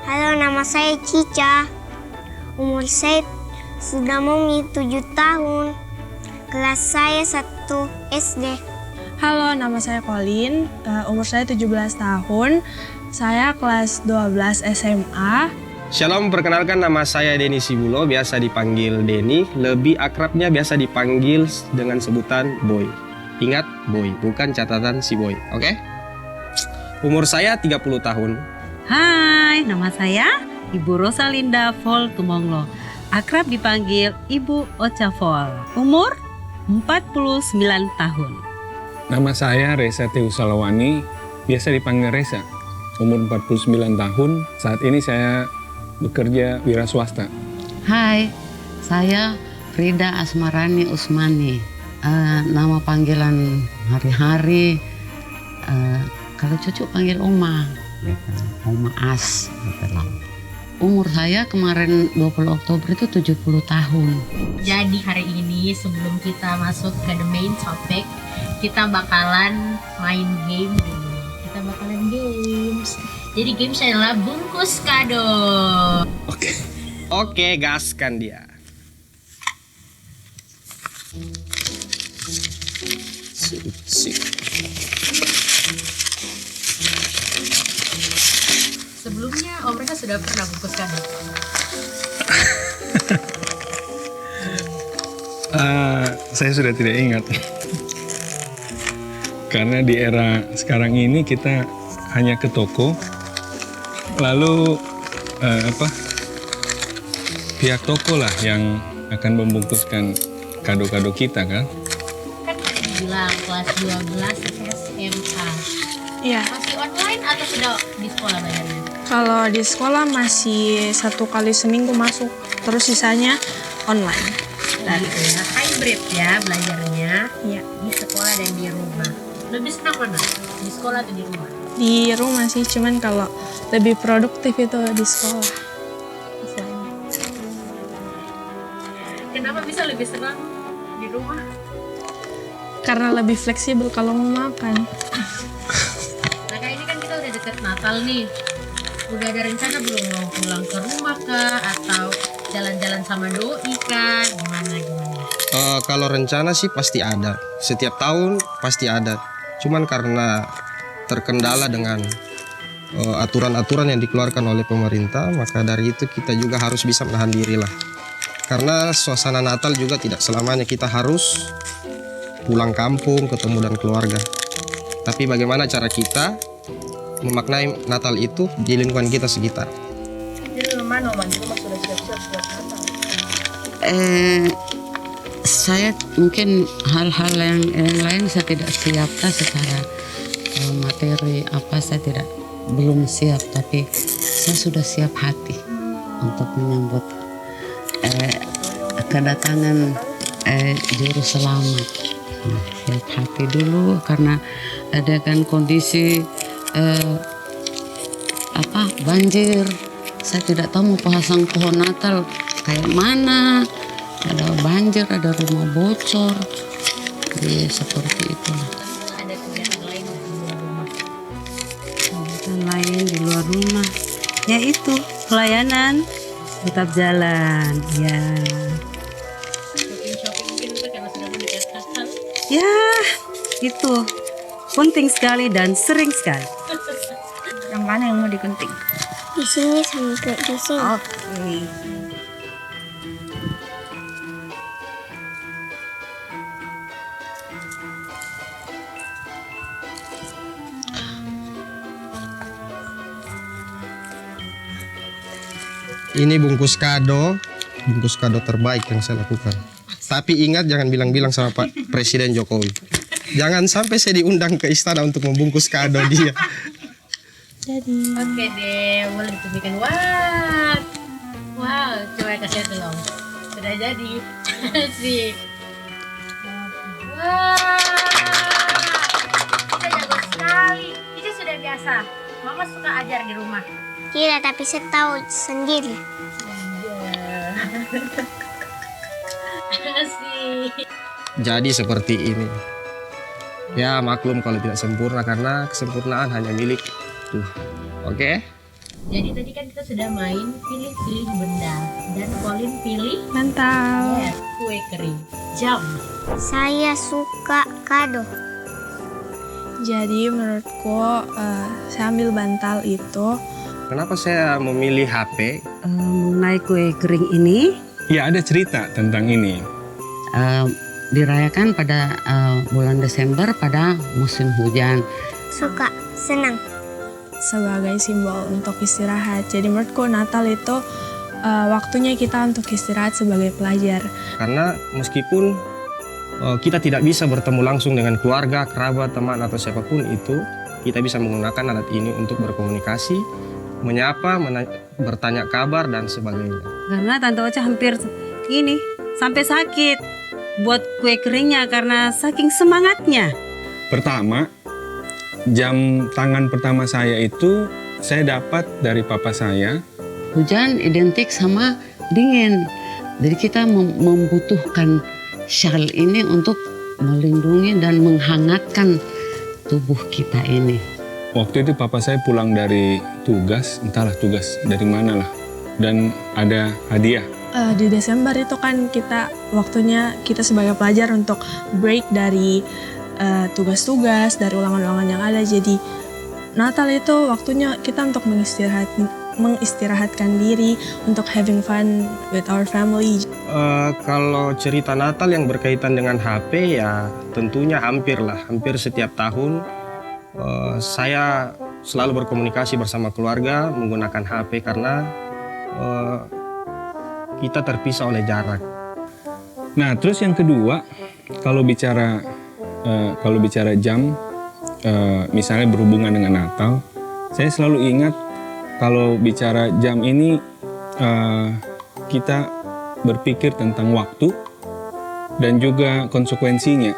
Halo, nama saya Cica. Umur saya sudah mau 7 tahun. Kelas saya 1 SD. Halo, nama saya Colin. Umur saya 17 tahun. Saya kelas 12 SMA. Shalom, perkenalkan nama saya Denny Sibulo, biasa dipanggil Denny. Lebih akrabnya biasa dipanggil dengan sebutan Boy. Ingat, Boy, bukan catatan si Boy, oke? Umur saya 30 tahun. Hai, nama saya Ibu Rosalinda Vol Tumonglo. Akrab dipanggil Ibu Ocha Vol. Umur 49 tahun. Nama saya Reza Teusalawani, biasa dipanggil Reza. Umur 49 tahun, saat ini saya bekerja wira swasta. Hai, saya Frida Asmarani Usmani. Nama panggilan hari-hari, kalau cucu panggil Oma, Oma As. Umur saya kemarin 20 Oktober itu 70 tahun. Jadi hari ini sebelum kita masuk ke the main topic, kita bakalan main game dulu. Kita bakalan games. Jadi games adalah bungkus kado. Oke, gaskan dia. Sip. Sebelumnya Om Reza sudah pernah bungkus kado. Saya sudah tidak ingat. Karena di era sekarang ini kita hanya ke toko, lalu pihak toko lah yang akan membungkuskan kado-kado kita kan. Kan tadi bilang kelas 12 SMA. Iya, Masih online atau sudah di sekolah bayarnya? kalau di sekolah masih 1 kali seminggu masuk, terus sisanya online. Dari hybrid ya belajarnya. Iya, Di sekolah dan di rumah. Lebih senang mana? Di sekolah atau di rumah? di rumah sih, cuman kalau lebih produktif itu di sekolah. Kenapa bisa lebih senang di rumah? Karena lebih fleksibel kalau mau makan. Nah kayak ini kan kita udah deket Natal nih. Udah ada rencana belum mau pulang ke rumah kah? Atau jalan-jalan sama doi kah? Gimana? Kalau rencana sih pasti ada. Setiap tahun pasti ada. Cuman karena terkendala dengan aturan-aturan yang dikeluarkan oleh pemerintah, maka dari itu kita juga harus bisa menahan diri lah. Karena suasana Natal juga tidak selamanya kita harus pulang kampung, ketemu dengan keluarga. Tapi bagaimana cara kita memaknai Natal itu di lingkungan kita sekitar. Jadi rumah sudah siap-siap buat Natal. Saya mungkin hal-hal yang lain saya tidak siap secara materi saya belum siap, tapi saya sudah siap hati untuk menyambut kedatangan juru selamat. Siap hati dulu karena ada kan kondisi banjir. Saya tidak tahu mau pasang pohon Natal kayak mana. Ada banjir, ada rumah bocor, jadi seperti itulah. Ada kegiatan lain di luar rumah? Kegiatan lain di luar rumah, yaitu pelayanan tetap jalan. Ya, Shopping mungkin itu karena sudah mendekat Natal. ya itu penting sekali dan sering sekali. Yang mana yang mau digunting? Di sini sampai di sini. Oke. Ini bungkus kado terbaik yang saya lakukan. Tapi ingat jangan bilang-bilang sama Pak Presiden Jokowi. Jangan sampai saya diundang ke istana untuk membungkus kado dia. Oke deh, boleh ditunjukkan. Wow, coba kasih tolong. Sudah jadi. Asik. Wah, kita jago sekali. Ini sudah biasa. Mama suka ajar di rumah. Tidak, tapi saya tahu sendiri. Asik. Jadi seperti ini. Ya maklum kalau tidak sempurna karena kesempurnaan hanya milik Tuhan. Oke? Jadi tadi kan kita sudah main pilih-pilih benda dan Colin pilih Mantap. kue kering. Jam. Saya suka kado. Jadi menurutku saya ambil bantal itu Kenapa saya memilih HP? Mengenai kue kering ini, Ya, ada cerita tentang ini. Dirayakan pada bulan Desember pada musim hujan. Suka, senang. sebagai simbol untuk istirahat. Jadi menurutku Natal itu waktunya kita untuk istirahat sebagai pelajar. Karena meskipun kita tidak bisa bertemu langsung dengan keluarga, kerabat, teman atau siapapun itu, kita bisa menggunakan alat ini untuk berkomunikasi, menyapa, bertanya kabar dan sebagainya. karena Tante Ocha hampir ini sampai sakit buat kue keringnya karena saking semangatnya. Pertama, jam tangan pertama saya itu saya dapat dari papa saya. Hujan identik sama dingin. Jadi kita membutuhkan shawl ini untuk melindungi dan menghangatkan tubuh kita ini. Waktu itu papa saya pulang dari tugas, entahlah tugas dari mana lah. Dan ada hadiah. Di Desember itu kan waktunya kita sebagai pelajar untuk break dari tugas-tugas, dari ulangan-ulangan yang ada. Jadi Natal itu waktunya kita untuk mengistirahatkan diri, untuk having fun with our family. Kalau cerita Natal yang berkaitan dengan HP ya tentunya hampir setiap tahun saya selalu berkomunikasi bersama keluarga menggunakan HP karena kita terpisah oleh jarak. Nah, terus yang kedua, kalau bicara jam, misalnya berhubungan dengan Natal, saya selalu ingat kalau bicara jam ini kita berpikir tentang waktu dan juga konsekuensinya.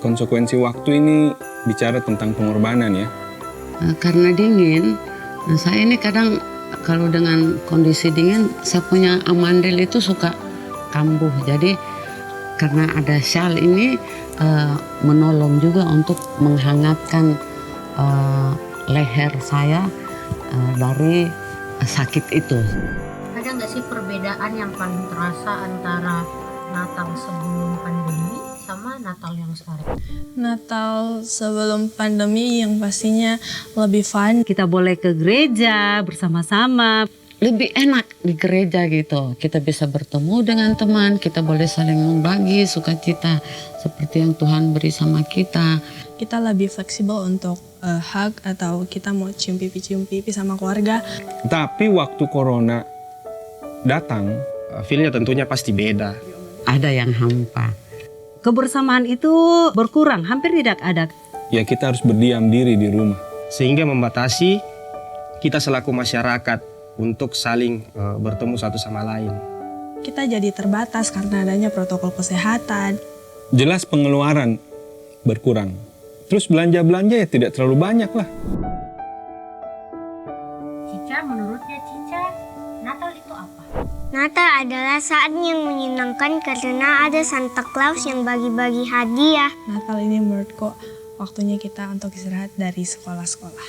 Konsekuensi waktu ini bicara tentang pengorbanan ya. Karena dingin, saya ini kadang kalau dengan kondisi dingin, saya punya amandel itu suka kambuh. Jadi karena ada shawl ini menolong juga untuk menghangatkan leher saya dari sakit itu. Ada nggak sih perbedaan yang paling terasa antara Natal sebelum pandemi sama Natal yang sekarang? Natal sebelum pandemi yang pastinya lebih fun. Kita boleh ke gereja bersama-sama. Lebih enak di gereja gitu. Kita bisa bertemu dengan teman, kita boleh saling membagi sukacita seperti yang Tuhan beri sama kita. Kita lebih fleksibel untuk hug atau kita mau cium pipi sama keluarga. Tapi waktu corona datang, Feel-nya tentunya pasti beda. Ada yang hampa. Kebersamaan itu berkurang, hampir tidak ada. ya kita harus berdiam diri di rumah. Sehingga membatasi kita selaku masyarakat untuk saling bertemu satu sama lain. Kita jadi terbatas karena adanya protokol kesehatan. Jelas pengeluaran berkurang. Terus belanja-belanja ya tidak terlalu banyak lah. Cica, menurutnya Cica, Natal itu apa? Natal adalah saat yang menyenangkan karena ada Santa Claus yang bagi-bagi hadiah. Natal ini menurutku waktunya kita untuk istirahat dari sekolah-sekolah.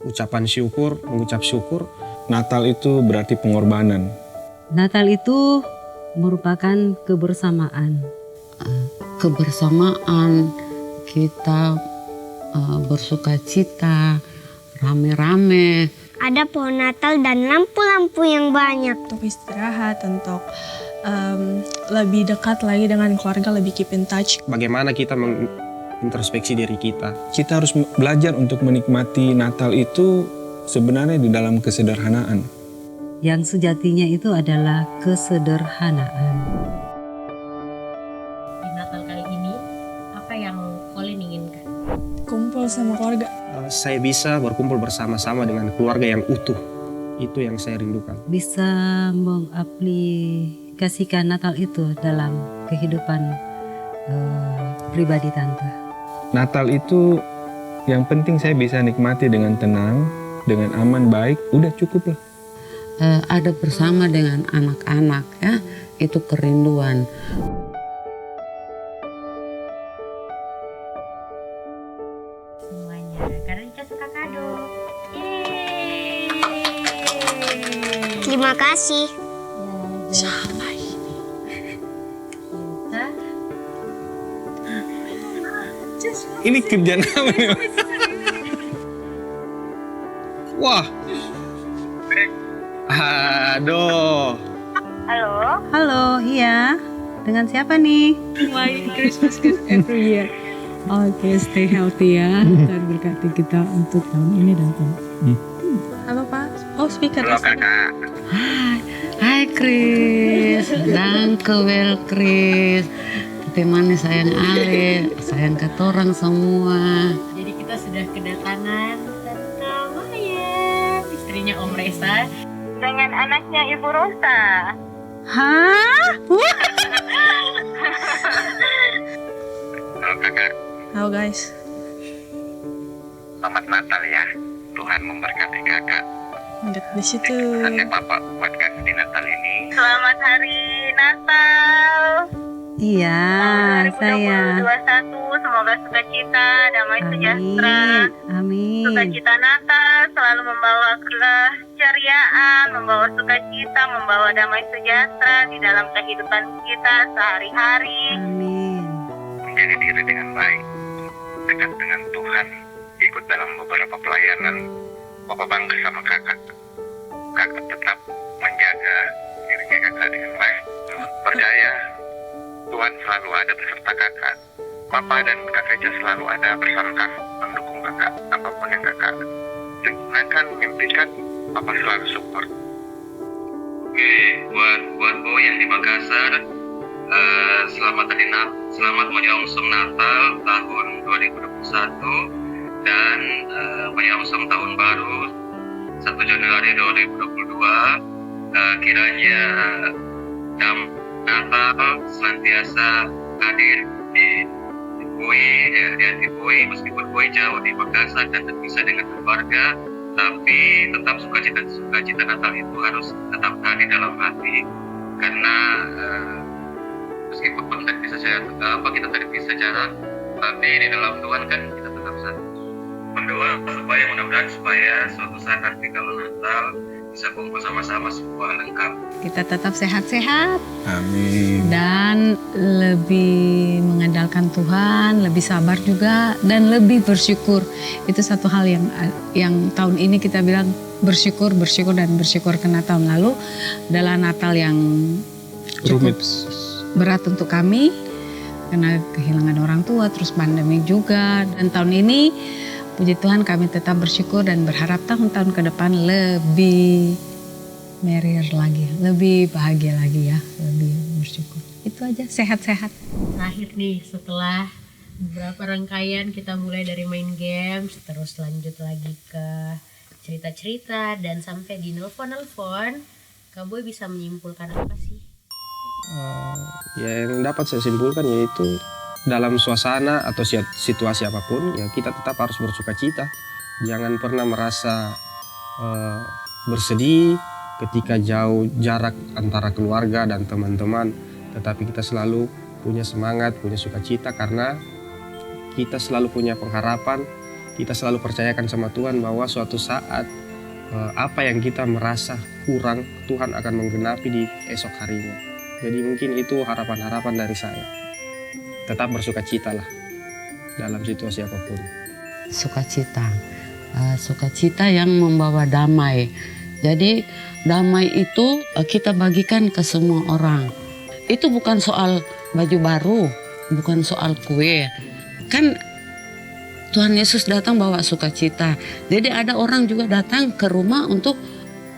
Mengucap syukur. Natal itu berarti pengorbanan. Natal itu merupakan kebersamaan. Kebersamaan kita bersuka cita, rame-rame. Ada pohon Natal dan lampu-lampu yang banyak. Untuk istirahat, untuk lebih dekat lagi dengan keluarga, lebih keep in touch. Bagaimana kita mengintrospeksi diri kita. Kita harus belajar untuk menikmati Natal itu sebenarnya di dalam kesederhanaan. Yang sejatinya itu adalah kesederhanaan. Di Natal kali ini, apa yang Colin inginkan? Kumpul sama keluarga. Saya bisa berkumpul bersama-sama dengan keluarga yang utuh. Itu yang saya rindukan. Bisa mengaplikasikan Natal itu dalam kehidupan pribadi Tante. Natal itu yang penting saya bisa nikmati dengan tenang, dengan aman, baik, udah cukup lah. Ada bersama dengan anak-anak ya, itu kerinduan. Semuanya, karena Cica suka kado. Yeay! kasih. Ini kerjaan apa nih? Wah. Aduh. Halo, iya. Dengan siapa nih? Why Christmas gift every year? Oke, stay healthy ya. Tuhan berkati kita untuk tahun ini dan tahun. Halo Pak. Oh speaker. Hai Chris, dankjewel Chris. Temani sayang Ale, sayang katorang semua. Jadi kita sudah kedatangan Tante Maya, istrinya Om Reza, dengan anaknya Ibu Rosa. Hah? Halo kakak, Halo guys. selamat Natal ya. Tuhan memberkati kakak. Lihat di situ. Pesannya Bapak buat kakak di Natal ini. Selamat Hari Natal. Iya, saya. 2021, semoga sukacita, damai sejahtera. Amin. Sukacita Natal selalu membawa keceriaan, membawa sukacita, membawa damai sejahtera di dalam kehidupan kita sehari-hari. Amin. Menjaga diri dengan baik, dekat dengan Tuhan, ikut dalam beberapa pelayanan. Bapak bangga sama kakak. Kakak tetap menjaga dirinya kakak dengan baik. Percaya Tuhan selalu ada beserta kakak. Bapak dan Kak Reja selalu ada bersama kakak, mendukung kakak apapun yang kakak rencanakan, mimpikan. Bapak selalu support. Oke, buat Boy yang di Makassar, selamat menyongsong Natal tahun 2021 dan menyongsong tahun baru 1 Januari 2022. Kiranya Natal senantiasa hadir di hati Boy, meskipun Boy jauh di Makassar dan terpisah dengan keluarga, tapi tetap sukacita Natal itu harus tetap hadir dalam hati, karena meskipun kita terpisah jarak, tapi di dalam Tuhan kan kita tetap satu. Berdoa supaya mudah-mudahan suatu saat nanti kalau Natal bisa kumpul sama-sama semua lengkap. Kita tetap sehat-sehat Amin. dan lebih mengandalkan Tuhan, lebih sabar juga dan lebih bersyukur. Itu satu hal yang tahun ini kita bilang bersyukur karena tahun lalu adalah Natal yang cukup berat untuk kami karena kehilangan orang tua, terus pandemi juga, dan tahun ini puji Tuhan kami tetap bersyukur dan berharap tahun-tahun ke depan lebih merrier lagi, lebih bahagia lagi ya, lebih bersyukur. Itu aja, sehat-sehat. Terakhir nih, setelah beberapa rangkaian kita mulai dari main games, terus lanjut lagi ke cerita-cerita dan sampai di nelpon-nelpon, Kak Boy bisa menyimpulkan apa sih? Ya yang dapat saya simpulkan yaitu dalam suasana atau situasi apapun ya kita tetap harus bersuka cita. Jangan pernah merasa bersedih ketika jauh jarak antara keluarga dan teman-teman, tetapi kita selalu punya semangat, punya sukacita karena kita selalu punya pengharapan, kita selalu percayakan sama Tuhan bahwa suatu saat apa yang kita merasa kurang, Tuhan akan menggenapi di esok harinya. Jadi mungkin itu harapan-harapan dari saya. Tetap bersukacita lah dalam situasi apapun. Sukacita yang membawa damai. Jadi damai itu kita bagikan ke semua orang. Itu bukan soal baju baru, bukan soal kue. Kan Tuhan Yesus datang bawa sukacita. Jadi ada orang juga datang ke rumah untuk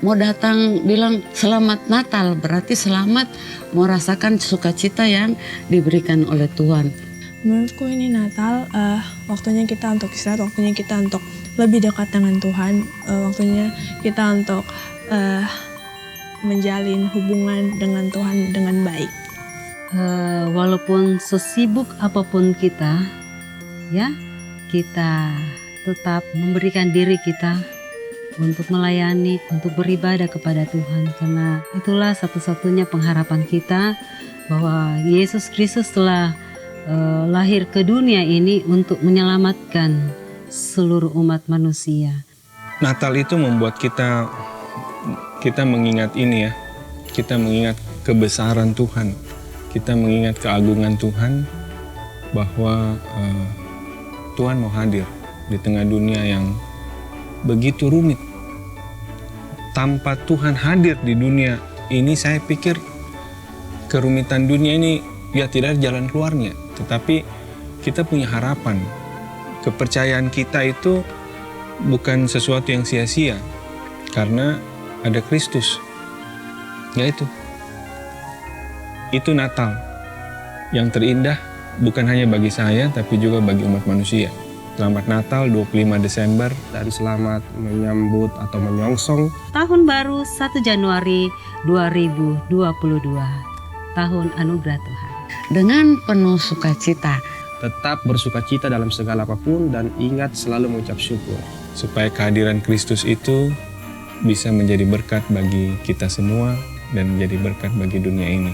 mau datang bilang selamat Natal, berarti selamat mau rasakan sukacita yang diberikan oleh Tuhan. Menurutku ini Natal, waktunya kita untuk istirahat, waktunya kita untuk lebih dekat dengan Tuhan, waktunya kita untuk menjalin hubungan dengan Tuhan dengan baik. Walaupun sesibuk apapun kita, ya kita tetap memberikan diri kita untuk melayani, untuk beribadah kepada Tuhan, karena itulah satu-satunya pengharapan kita bahwa Yesus Kristus telah lahir ke dunia ini untuk menyelamatkan seluruh umat manusia. Natal itu membuat kita mengingat ini ya, kita mengingat kebesaran Tuhan, kita mengingat keagungan Tuhan, bahwa Tuhan mau hadir di tengah dunia yang begitu rumit. Tanpa Tuhan hadir di dunia ini, saya pikir kerumitan dunia ini ya tidak ada jalan keluarnya. Tetapi kita punya harapan. Kepercayaan kita itu bukan sesuatu yang sia-sia, karena ada Kristus. Ya itu Natal yang terindah, bukan hanya bagi saya tapi juga bagi umat manusia. Selamat Natal 25 Desember. Dari selamat menyambut atau menyongsong Tahun baru 1 Januari 2022, tahun anugerah Tuhan. Dengan penuh sukacita, tetap bersukacita dalam segala apapun dan ingat selalu mengucap syukur. Supaya kehadiran Kristus itu bisa menjadi berkat bagi kita semua dan menjadi berkat bagi dunia ini.